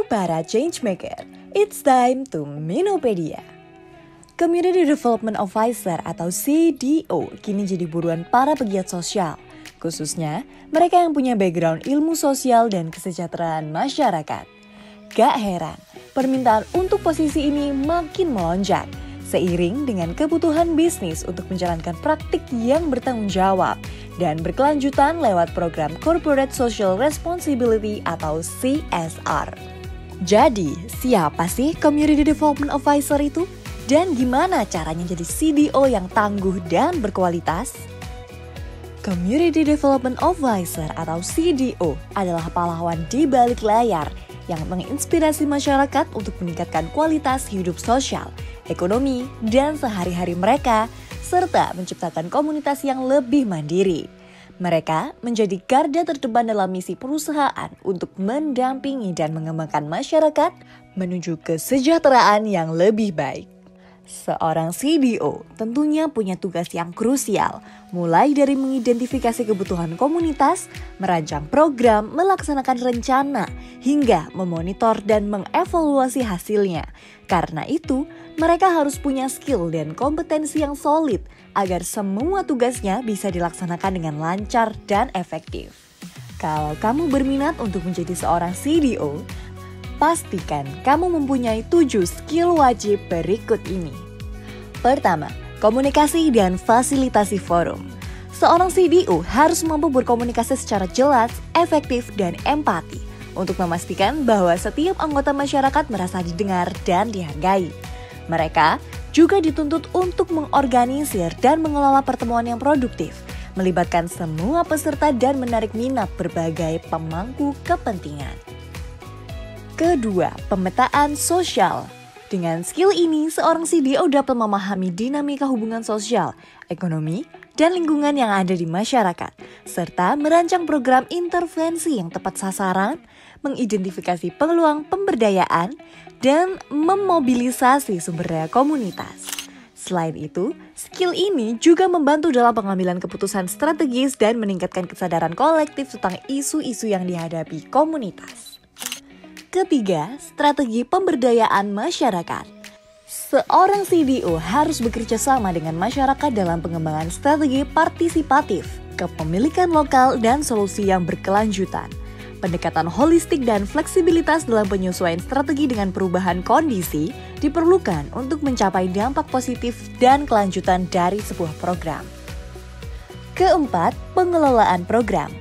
para changemaker, it's time to Minopedia. Community Development Officer atau CDO kini jadi buruan para pegiat sosial, khususnya mereka yang punya background ilmu sosial dan kesejahteraan masyarakat. Gak heran, permintaan untuk posisi ini makin melonjak, seiring dengan kebutuhan bisnis untuk menjalankan praktik yang bertanggung jawab dan berkelanjutan lewat program Corporate Social Responsibility atau CSR. Jadi, siapa sih Community Development Officer itu? Dan gimana caranya jadi CDO yang tangguh dan berkualitas? Community Development Officer atau CDO adalah pahlawan di balik layar yang menginspirasi masyarakat untuk meningkatkan kualitas hidup sosial, ekonomi, dan sehari-hari mereka, serta menciptakan komunitas yang lebih mandiri. Mereka menjadi garda terdepan dalam misi perusahaan untuk mendampingi dan mengembangkan masyarakat menuju kesejahteraan yang lebih baik. Seorang CDO tentunya punya tugas yang krusial, mulai dari mengidentifikasi kebutuhan komunitas, merancang program, melaksanakan rencana, hingga memonitor dan mengevaluasi hasilnya. Karena itu, mereka harus punya skill dan kompetensi yang solid agar semua tugasnya bisa dilaksanakan dengan lancar dan efektif. Kalau kamu berminat untuk menjadi seorang CDO, pastikan kamu mempunyai 7 skill wajib berikut ini. Pertama, komunikasi dan fasilitasi forum. Seorang CDO harus mampu berkomunikasi secara jelas, efektif, dan empati untuk memastikan bahwa setiap anggota masyarakat merasa didengar dan dihargai. Mereka juga dituntut untuk mengorganisir dan mengelola pertemuan yang produktif, melibatkan semua peserta dan menarik minat berbagai pemangku kepentingan. Kedua, pemetaan sosial. Dengan skill ini, seorang CDO dapat memahami dinamika hubungan sosial, ekonomi, dan lingkungan yang ada di masyarakat, serta merancang program intervensi yang tepat sasaran, mengidentifikasi peluang pemberdayaan, dan memobilisasi sumber daya komunitas. Selain itu, skill ini juga membantu dalam pengambilan keputusan strategis dan meningkatkan kesadaran kolektif tentang isu-isu yang dihadapi komunitas. Ketiga, strategi pemberdayaan masyarakat. Seorang CDO harus bekerja sama dengan masyarakat dalam pengembangan strategi partisipatif, kepemilikan lokal, dan solusi yang berkelanjutan. Pendekatan holistik dan fleksibilitas dalam penyesuaian strategi dengan perubahan kondisi diperlukan untuk mencapai dampak positif dan kelanjutan dari sebuah program. Keempat, pengelolaan program.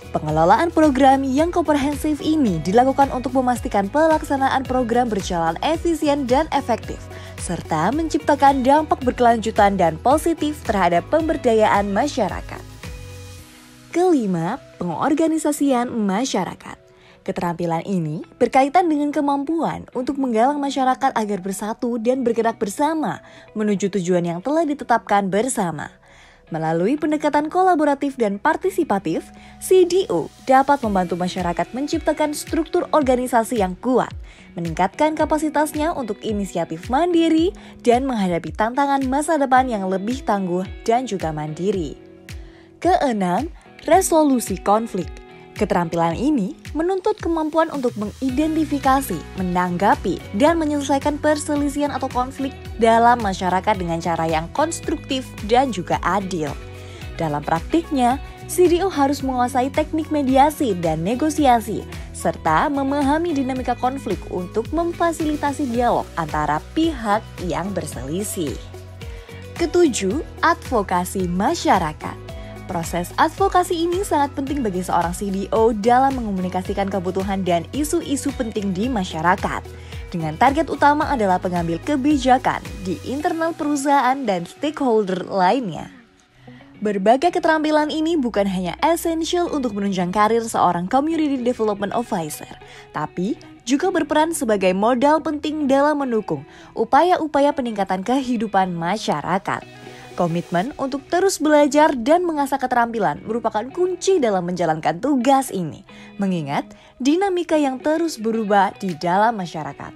Pengelolaan program yang komprehensif ini dilakukan untuk memastikan pelaksanaan program berjalan efisien dan efektif, serta menciptakan dampak berkelanjutan dan positif terhadap pemberdayaan masyarakat. Kelima, pengorganisasian masyarakat. Keterampilan ini berkaitan dengan kemampuan untuk menggalang masyarakat agar bersatu dan bergerak bersama menuju tujuan yang telah ditetapkan bersama. Melalui pendekatan kolaboratif dan partisipatif, CDO dapat membantu masyarakat menciptakan struktur organisasi yang kuat, meningkatkan kapasitasnya untuk inisiatif mandiri, dan menghadapi tantangan masa depan yang lebih tangguh dan juga mandiri. Keenam, resolusi konflik. Keterampilan ini menuntut kemampuan untuk mengidentifikasi, menanggapi, dan menyelesaikan perselisihan atau konflik dalam masyarakat dengan cara yang konstruktif dan juga adil. Dalam praktiknya, CDO harus menguasai teknik mediasi dan negosiasi, serta memahami dinamika konflik untuk memfasilitasi dialog antara pihak yang berselisih. Ketujuh, advokasi masyarakat. Proses advokasi ini sangat penting bagi seorang CDO dalam mengomunikasikan kebutuhan dan isu-isu penting di masyarakat, dengan target utama adalah pengambil kebijakan di internal perusahaan dan stakeholder lainnya. Berbagai keterampilan ini bukan hanya esensial untuk menunjang karir seorang Community Development Officer, tapi juga berperan sebagai modal penting dalam mendukung upaya-upaya peningkatan kehidupan masyarakat. Komitmen untuk terus belajar dan mengasah keterampilan merupakan kunci dalam menjalankan tugas ini, mengingat dinamika yang terus berubah di dalam masyarakat.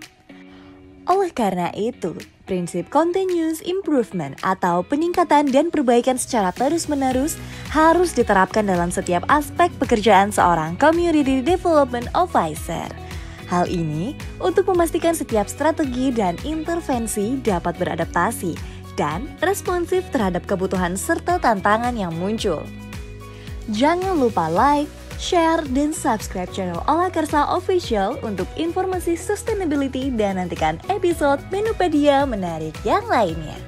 Oleh karena itu, prinsip continuous improvement atau peningkatan dan perbaikan secara terus-menerus harus diterapkan dalam setiap aspek pekerjaan seorang Community Development Officer. Hal ini untuk memastikan setiap strategi dan intervensi dapat beradaptasi dan responsif terhadap kebutuhan serta tantangan yang muncul. Jangan lupa like, share, dan subscribe channel Olakarsa Official untuk informasi sustainability dan nantikan episode Menupedia menarik yang lainnya.